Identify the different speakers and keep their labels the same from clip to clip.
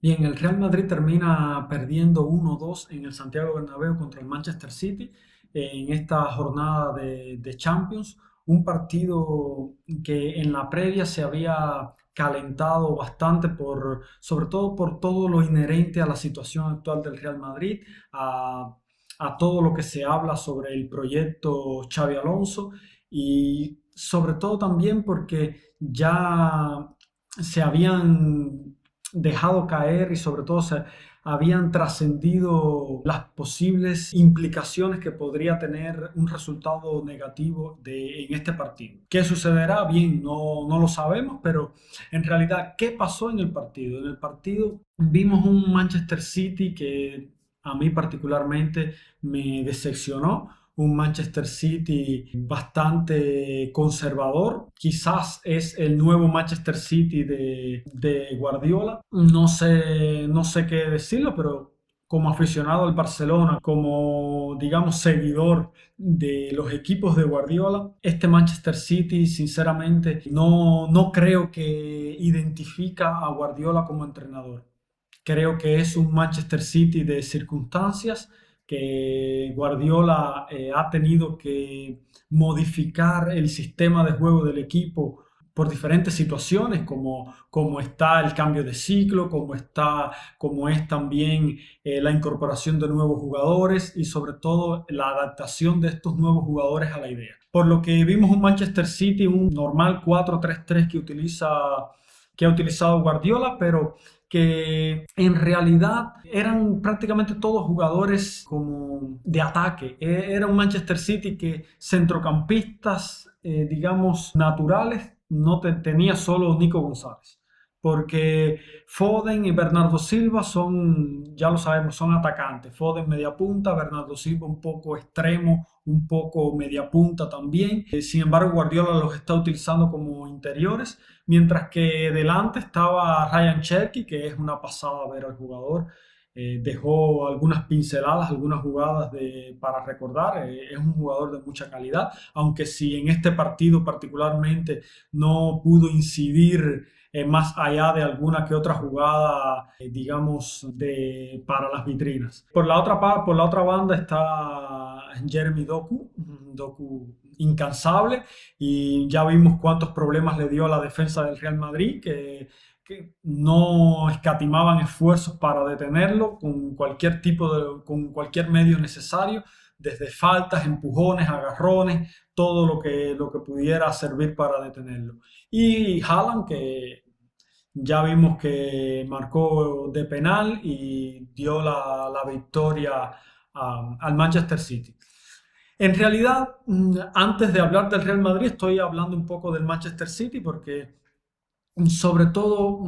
Speaker 1: Bien, el Real Madrid termina perdiendo 1-2 en el Santiago Bernabéu contra el Manchester City en esta jornada de Champions, un partido que en la previa se había calentado bastante sobre todo por todo lo inherente a la situación actual del Real Madrid, a, a todo lo que se habla sobre el proyecto Xavi Alonso y sobre todo también porque ya se habían dejado caer y sobre todo se habían trascendido las posibles implicaciones que podría tener un resultado negativo en este partido. ¿Qué sucederá? Bien, no lo sabemos, pero en realidad, ¿qué pasó en el partido? En el partido vimos un Manchester City que a mí particularmente me decepcionó, un Manchester City bastante conservador. Quizás es el nuevo Manchester City de Guardiola. No sé qué decirlo, pero como aficionado al Barcelona, como digamos seguidor de los equipos de Guardiola, este Manchester City sinceramente no creo que identifica a Guardiola como entrenador. Creo que es un Manchester City de circunstancias que Guardiola ha tenido que modificar el sistema de juego del equipo por diferentes situaciones, como está el cambio de ciclo, como es también la incorporación de nuevos jugadores y sobre todo la adaptación de estos nuevos jugadores a la idea. Por lo que vimos un Manchester City, un normal 4-3-3 que ha utilizado Guardiola, pero que en realidad eran prácticamente todos jugadores como de ataque. Era un Manchester City que centrocampistas, digamos, naturales, no tenía solo Nico González. Porque Foden y Bernardo Silva son, ya lo sabemos, son atacantes. Foden media punta, Bernardo Silva un poco extremo, un poco media punta también. Sin embargo, Guardiola los está utilizando como interiores. Mientras que delante estaba Ryan Cherky, que es una pasada ver al jugador. Dejó algunas pinceladas, algunas jugadas para recordar. Es un jugador de mucha calidad, aunque si en este partido particularmente no pudo incidir más allá de alguna que otra jugada, digamos, para las vitrinas. Por la otra banda está Jeremy Doku incansable, y ya vimos cuántos problemas le dio a la defensa del Real Madrid, que no escatimaban esfuerzos para detenerlo con cualquier medio necesario, desde faltas, empujones, agarrones, todo lo que pudiera servir para detenerlo. Y Haaland, que ya vimos que marcó de penal y dio la victoria al Manchester City. En realidad, antes de hablar del Real Madrid, estoy hablando un poco del Manchester City porque sobre todo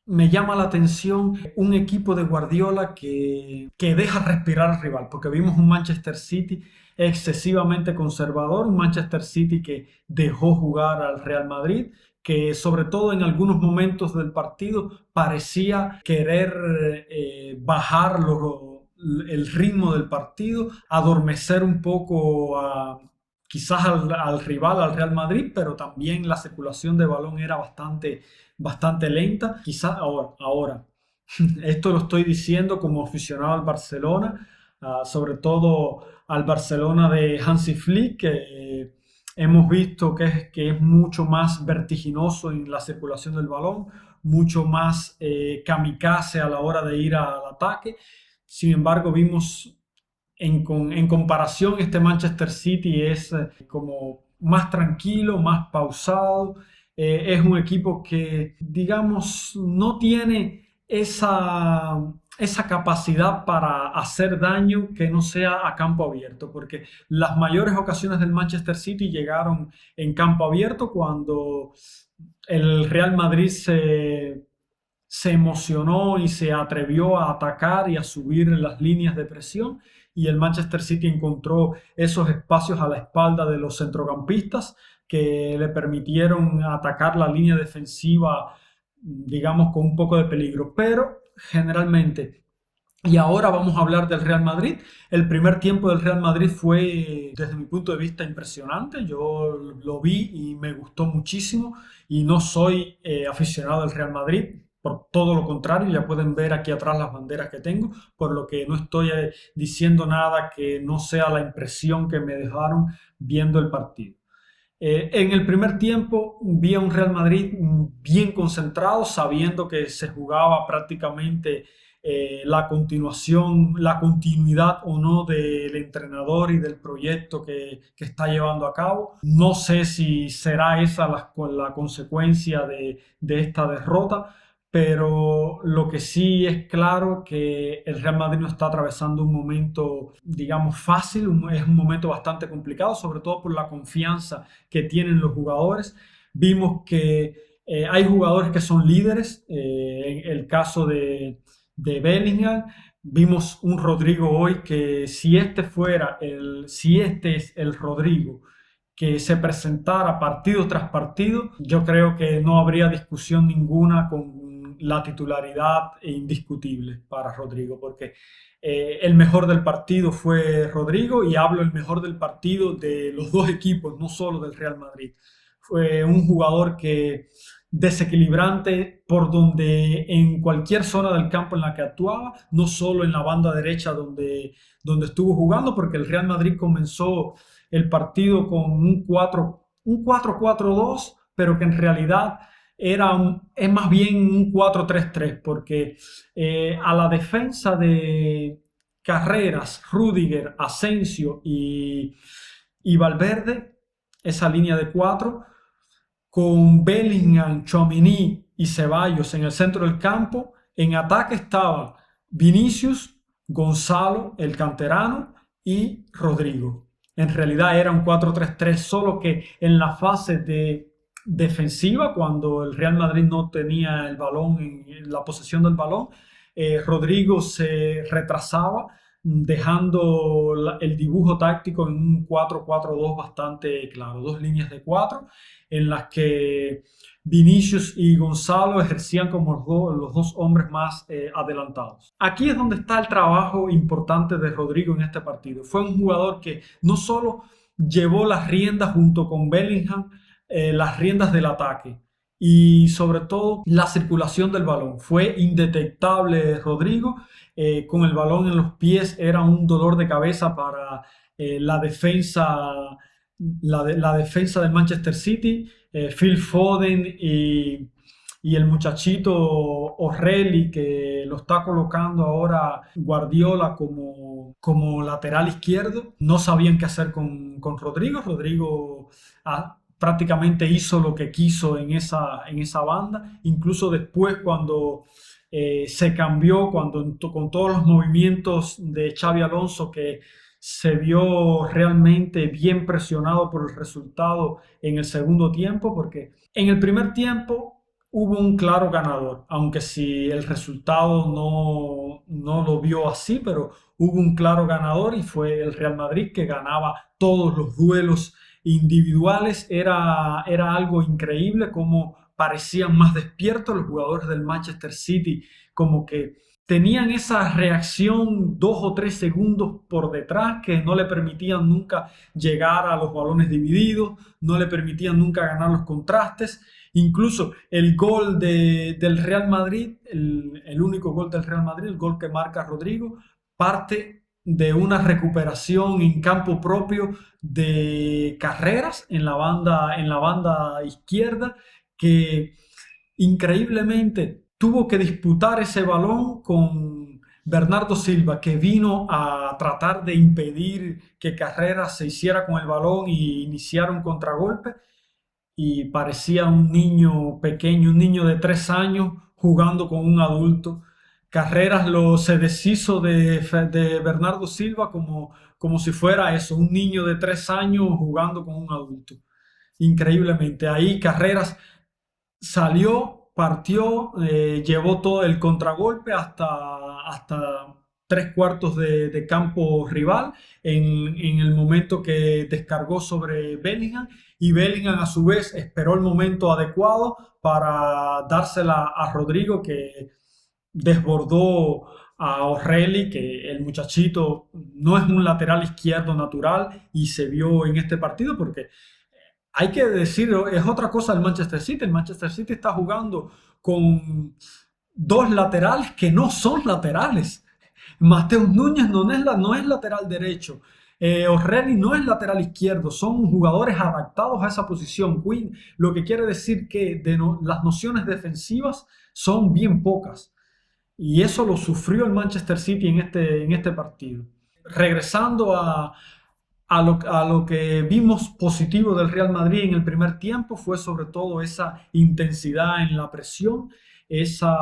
Speaker 1: me llama la atención un equipo de Guardiola que deja respirar al rival, porque vimos un Manchester City excesivamente conservador, un Manchester City que dejó jugar al Real Madrid, que sobre todo en algunos momentos del partido parecía querer bajar el ritmo del partido, adormecer un poco quizás al rival, al Real Madrid, pero también la circulación de balón era bastante lenta. Quizás ahora, esto lo estoy diciendo como aficionado al Barcelona, sobre todo al Barcelona de Hansi Flick, que hemos visto que es mucho más vertiginoso en la circulación del balón, mucho más kamikaze a la hora de ir al ataque. Sin embargo, vimos en comparación, este Manchester City es como más tranquilo, más pausado. Es un equipo que, digamos, no tiene esa capacidad para hacer daño que no sea a campo abierto, porque las mayores ocasiones del Manchester City llegaron en campo abierto cuando el Real Madrid se emocionó y se atrevió a atacar y a subir las líneas de presión, y el Manchester City encontró esos espacios a la espalda de los centrocampistas que le permitieron atacar la línea defensiva, digamos, con un poco de peligro. Pero generalmente, y ahora vamos a hablar del Real Madrid. El primer tiempo del Real Madrid fue, desde mi punto de vista, impresionante. Yo lo vi y me gustó muchísimo. Y no soy aficionado al Real Madrid, por todo lo contrario, ya pueden ver aquí atrás las banderas que tengo, por lo que no estoy diciendo nada que no sea la impresión que me dejaron viendo el partido. En el primer tiempo vi a un Real Madrid bien concentrado, sabiendo que se jugaba prácticamente la continuación, la continuidad o no del entrenador y del proyecto que está llevando a cabo. No sé si será esa la consecuencia de esta derrota, pero lo que sí es claro que el Real Madrid no está atravesando un momento, digamos, fácil, es un momento bastante complicado, sobre todo por la confianza que tienen los jugadores. Vimos que hay jugadores que son líderes, en el caso de Bellingham. Vimos un Rodrigo hoy que si este es el Rodrigo que se presentara partido tras partido, yo creo que no habría discusión ninguna con la titularidad indiscutible para Rodrigo, porque el mejor del partido fue Rodrigo, y hablo el mejor del partido de los dos equipos, no solo del Real Madrid. Fue un jugador que desequilibrante por donde en cualquier zona del campo en la que actuaba, no solo en la banda derecha donde estuvo jugando, porque el Real Madrid comenzó el partido con un 4-4-2, pero que en realidad es más bien un 4-3-3, porque a la defensa de Carreras, Rüdiger, Asensio y Valverde, esa línea de cuatro, con Bellingham, Tchouaméni y Ceballos en el centro del campo. En ataque estaba Vinicius, Gonzalo, el canterano, y Rodrigo. En realidad era un 4-3-3, solo que en la fase de defensiva, cuando el Real Madrid no tenía el balón, en la posesión del balón, Rodrigo se retrasaba, dejando el dibujo táctico en un 4-4-2 bastante claro, dos líneas de cuatro en las que Vinicius y Gonzalo ejercían como los dos hombres más adelantados. Aquí es donde está el trabajo importante de Rodrigo en este partido. Fue un jugador que no solo llevó las riendas junto con Bellingham, las riendas del ataque y sobre todo la circulación del balón. Fue indetectable Rodrigo. Con el balón en los pies era un dolor de cabeza para la defensa, la defensa del Manchester City. Phil Foden y el muchachito O'Reilly, que lo está colocando ahora Guardiola como lateral izquierdo, no sabían qué hacer con Rodrigo. Rodrigo prácticamente hizo lo que quiso en esa banda. Incluso después, cuando se cambió, con todos los movimientos de Xabi Alonso, que se vio realmente bien presionado por el resultado en el segundo tiempo, porque en el primer tiempo hubo un claro ganador, aunque si el resultado no lo vio así, pero hubo un claro ganador y fue el Real Madrid, que ganaba todos los duelos individuales. Era algo increíble como parecían más despiertos los jugadores del Manchester City, como que tenían esa reacción 2 o 3 segundos por detrás que no le permitían nunca llegar a los balones divididos, no le permitían nunca ganar los contrastes. Incluso el gol del Real Madrid, el único gol del Real Madrid, el gol que marca Rodrigo, parte de una recuperación en campo propio de Carreras en la banda izquierda, que increíblemente tuvo que disputar ese balón con Bernardo Silva, que vino a tratar de impedir que Carreras se hiciera con el balón y iniciara un contragolpe, y parecía un niño pequeño, un niño de 3 años jugando con un adulto. Carreras se deshizo de Bernardo Silva como si fuera eso, un niño de 3 años jugando con un adulto. Increíblemente, ahí Carreras salió, partió, llevó todo el contragolpe hasta 3 cuartos de campo rival en el momento que descargó sobre Bellingham, y Bellingham a su vez esperó el momento adecuado para dársela a Rodrigo, que desbordó a O'Reilly, que el muchachito no es un lateral izquierdo natural y se vio en este partido, porque hay que decirlo, es otra cosa el Manchester City. El Manchester City está jugando con dos laterales que no son laterales. Mateus Núñez no es lateral derecho. O'Reilly no es lateral izquierdo, son jugadores adaptados a esa posición. Quinn, lo que quiere decir que las nociones defensivas son bien pocas. Y eso lo sufrió el Manchester City en este partido. Regresando a lo que vimos positivo del Real Madrid en el primer tiempo fue sobre todo esa intensidad en la presión, esa,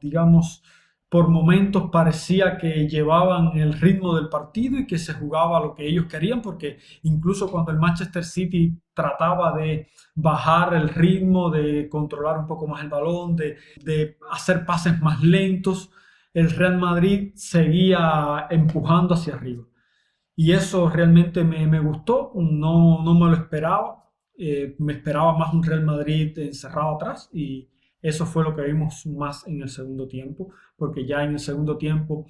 Speaker 1: digamos, por momentos parecía que llevaban el ritmo del partido y que se jugaba lo que ellos querían, porque incluso cuando el Manchester City trataba de bajar el ritmo, de controlar un poco más el balón, de hacer pases más lentos, el Real Madrid seguía empujando hacia arriba. Y eso realmente me gustó, no me lo esperaba. Me esperaba más un Real Madrid encerrado atrás y eso fue lo que vimos más en el segundo tiempo, porque ya en el segundo tiempo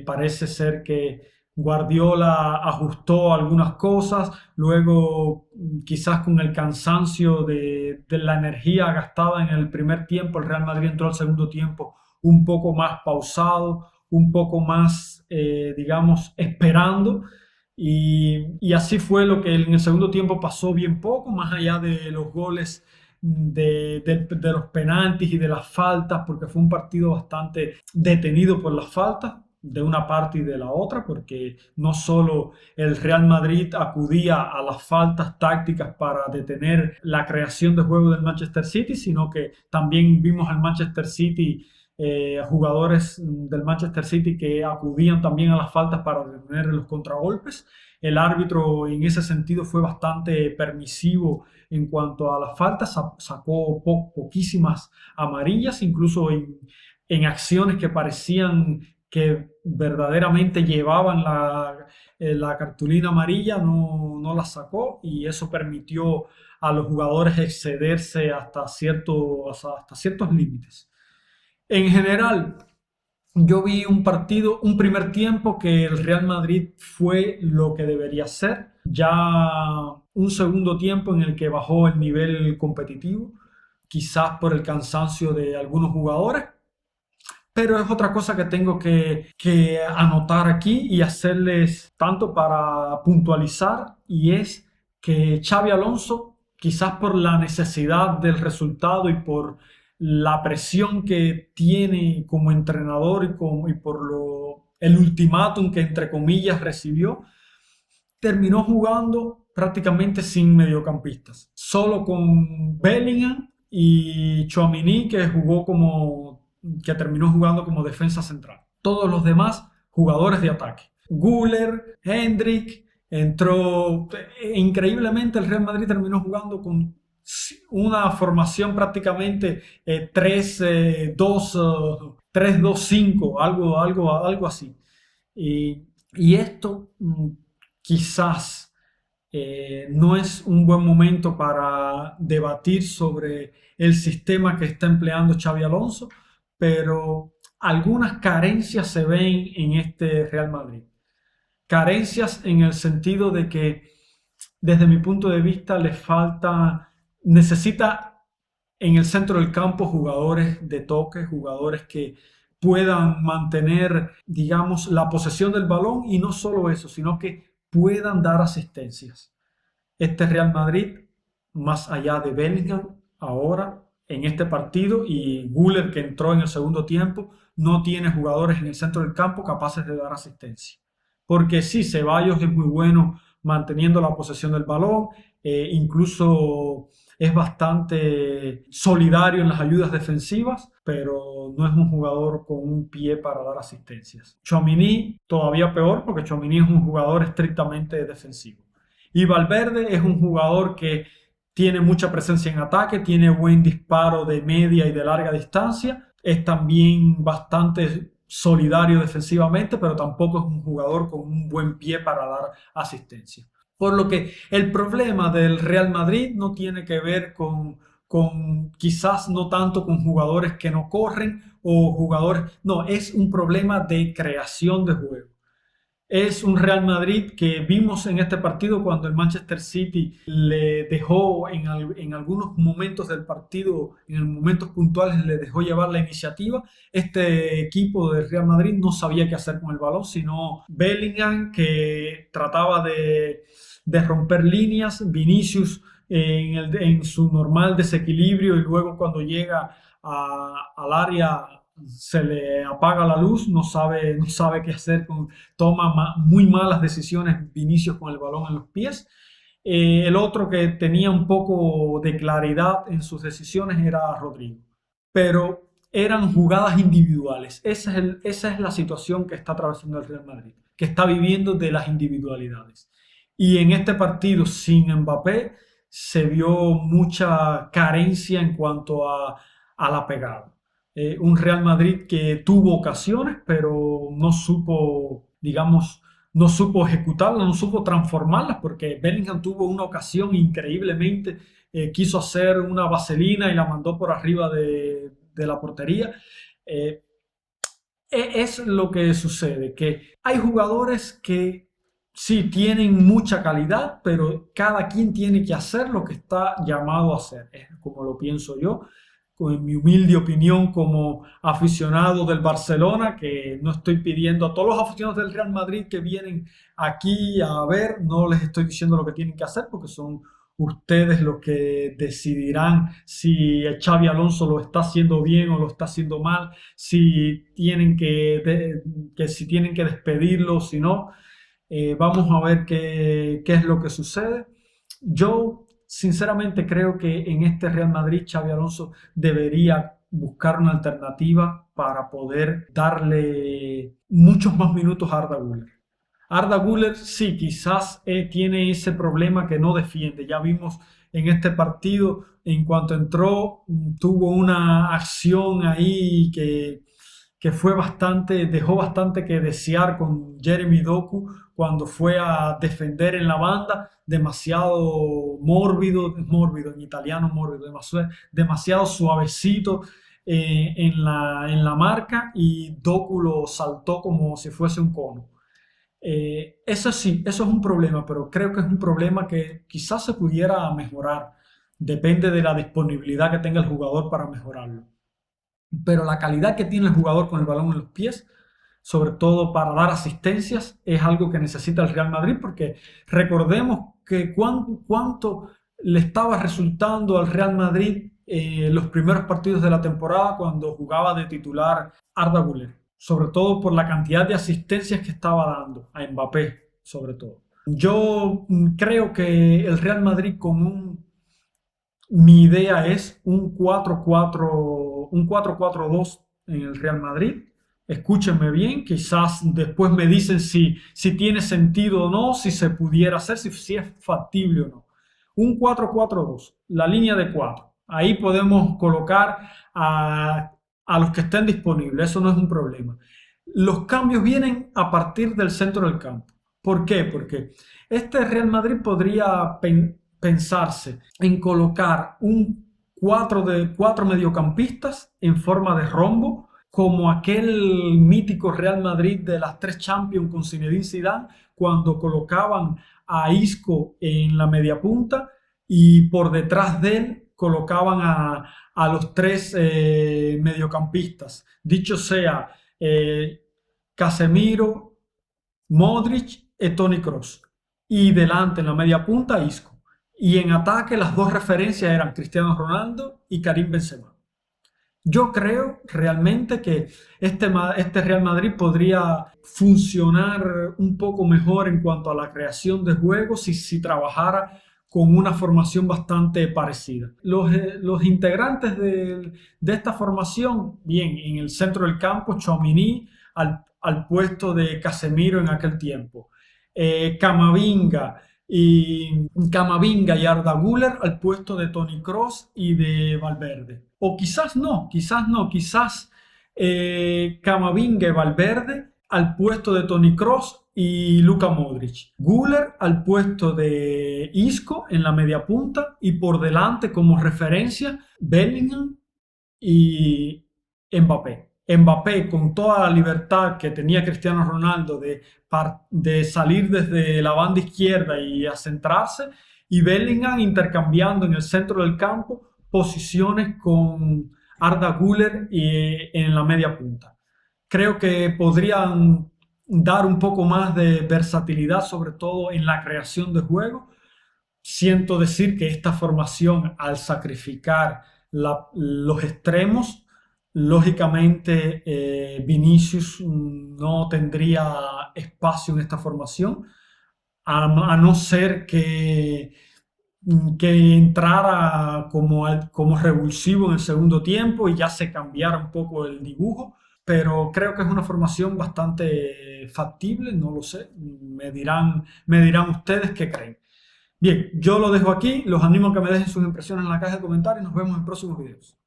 Speaker 1: parece ser que Guardiola ajustó algunas cosas, luego quizás con el cansancio de la energía gastada en el primer tiempo, el Real Madrid entró al segundo tiempo un poco más pausado, un poco más, digamos, esperando. Y así fue lo que en el segundo tiempo pasó bien poco, más allá de los goles, de los penaltis y de las faltas, porque fue un partido bastante detenido por las faltas de una parte y de la otra, porque no solo el Real Madrid acudía a las faltas tácticas para detener la creación de juego del Manchester City, sino que también vimos al Manchester City, jugadores del Manchester City que acudían también a las faltas para detener los contragolpes. El árbitro en ese sentido fue bastante permisivo en cuanto a las faltas, sacó poquísimas amarillas, incluso en acciones que parecían que verdaderamente llevaban la cartulina amarilla, no la sacó y eso permitió a los jugadores excederse hasta ciertos límites. En general, yo vi un partido, un primer tiempo que el Real Madrid fue lo que debería ser. Ya un segundo tiempo en el que bajó el nivel competitivo, quizás por el cansancio de algunos jugadores, pero es otra cosa que tengo que anotar aquí y hacerles tanto para puntualizar, y es que Xavi Alonso, quizás por la necesidad del resultado y por la presión que tiene como entrenador y por el ultimátum que entre comillas recibió, terminó jugando prácticamente sin mediocampistas, solo con Bellingham y Tchouaméni que terminó jugando como defensa central. Todos los demás jugadores de ataque. Güler, Hendrik, entró increíblemente el Real Madrid terminó jugando con una formación prácticamente 3-2-5, algo así. Y esto quizás no es un buen momento para debatir sobre el sistema que está empleando Xavi Alonso, pero algunas carencias se ven en este Real Madrid. Carencias en el sentido de que, desde mi punto de vista, necesita en el centro del campo jugadores de toque, jugadores que puedan mantener, digamos, la posesión del balón y no solo eso, sino que puedan dar asistencias. Este Real Madrid, más allá de Bellingham, ahora en este partido y Güler que entró en el segundo tiempo, no tiene jugadores en el centro del campo capaces de dar asistencia. Porque sí, Ceballos es muy bueno manteniendo la posesión del balón, incluso es bastante solidario en las ayudas defensivas, pero no es un jugador con un pie para dar asistencias. Tchouaméni todavía peor, porque Tchouaméni es un jugador estrictamente defensivo. Y Valverde es un jugador que tiene mucha presencia en ataque, tiene buen disparo de media y de larga distancia, es también bastante solidario defensivamente, pero tampoco es un jugador con un buen pie para dar asistencia. Por lo que el problema del Real Madrid no tiene que ver con quizás no tanto con jugadores que no corren o jugadores, no, es un problema de creación de juego. Es un Real Madrid que vimos en este partido cuando el Manchester City le dejó en algunos momentos del partido, en momentos puntuales, le dejó llevar la iniciativa. Este equipo del Real Madrid no sabía qué hacer con el balón, sino Bellingham, que trataba de romper líneas, Vinicius en su normal desequilibrio, y luego cuando llega al área se le apaga la luz, no sabe qué hacer, toma muy malas decisiones Vinicius con el balón en los pies. El otro que tenía un poco de claridad en sus decisiones era Rodrigo, pero eran jugadas individuales. Esa es la situación que está atravesando el Real Madrid, que está viviendo de las individualidades. Y en este partido sin Mbappé se vio mucha carencia en cuanto a la pegada. Un Real Madrid que tuvo ocasiones, pero no supo, digamos, no supo ejecutarlas, no supo transformarlas, porque Bellingham tuvo una ocasión increíblemente, quiso hacer una vaselina y la mandó por arriba de la portería. Eh, es lo que sucede, que hay jugadores que sí tienen mucha calidad, pero cada quien tiene que hacer lo que está llamado a hacer, es como lo pienso yo, con mi humilde opinión como aficionado del Barcelona, que no estoy pidiendo a todos los aficionados del Real Madrid que vienen aquí a ver, no les estoy diciendo lo que tienen que hacer, porque son ustedes los que decidirán si Xavi Alonso lo está haciendo bien o lo está haciendo mal, si tienen que despedirlo, si no. Vamos a ver qué es lo que sucede. Yo sinceramente creo que en este Real Madrid Xavi Alonso debería buscar una alternativa para poder darle muchos más minutos a Arda Güler. Arda Güler sí, quizás tiene ese problema que no defiende. Ya vimos en este partido, en cuanto entró, tuvo una acción ahí que dejó bastante que desear con Jeremy Doku cuando fue a defender en la banda, demasiado mórbido en italiano, mórbido, demasiado suavecito en la marca, y Doku lo saltó como si fuese un cono. Eso sí, eso es un problema, pero creo que es un problema que quizás se pudiera mejorar. Depende de la disponibilidad que tenga el jugador para mejorarlo. Pero la calidad que tiene el jugador con el balón en los pies, sobre todo para dar asistencias, es algo que necesita el Real Madrid, porque recordemos que cuánto le estaba resultando al Real Madrid los primeros partidos de la temporada cuando jugaba de titular Arda Güler, sobre todo por la cantidad de asistencias que estaba dando a Mbappé, sobre todo. Yo creo que el Real Madrid mi idea es un 4-4-2 en el Real Madrid. Escúchenme bien, quizás después me dicen si tiene sentido o no, si se pudiera hacer, si es factible o no. Un 4-4-2, la línea de 4. Ahí podemos colocar a los que estén disponibles, eso no es un problema. Los cambios vienen a partir del centro del campo. ¿Por qué? Porque este Real Madrid podría pensarse en colocar cuatro mediocampistas en forma de rombo, como aquel mítico Real Madrid de las 3 Champions con Zinedine Zidane, cuando colocaban a Isco en la media punta y por detrás de él colocaban a los 3 mediocampistas. Dicho sea, Casemiro, Modric y Toni Kroos. Y delante en la media punta Isco. Y en ataque las dos referencias eran Cristiano Ronaldo y Karim Benzema. Yo creo realmente que este Real Madrid podría funcionar un poco mejor en cuanto a la creación de juegos si trabajara con una formación bastante parecida. Los integrantes de esta formación, bien, en el centro del campo, Tchouaméni al puesto de Casemiro en aquel tiempo. Camavinga y Arda Güler al puesto de Toni Kroos y de Valverde. O quizás no, quizás Camavinga y Valverde al puesto de Toni Kroos y Luka Modric. Güler al puesto de Isco en la media punta, y por delante como referencia Bellingham y Mbappé. Mbappé con toda la libertad que tenía Cristiano Ronaldo de salir desde la banda izquierda y a centrarse, y Bellingham intercambiando en el centro del campo posiciones con Arda Güler en la media punta. Creo que podrían dar un poco más de versatilidad, sobre todo en la creación de juego. Siento decir que esta formación, al sacrificar los extremos, lógicamente Vinicius no tendría espacio en esta formación, a no ser que entrara como revulsivo en el segundo tiempo y ya se cambiara un poco el dibujo, pero creo que es una formación bastante factible, no lo sé, me dirán ustedes qué creen. Bien, yo lo dejo aquí, los animo a que me dejen sus impresiones en la caja de comentarios y nos vemos en próximos videos.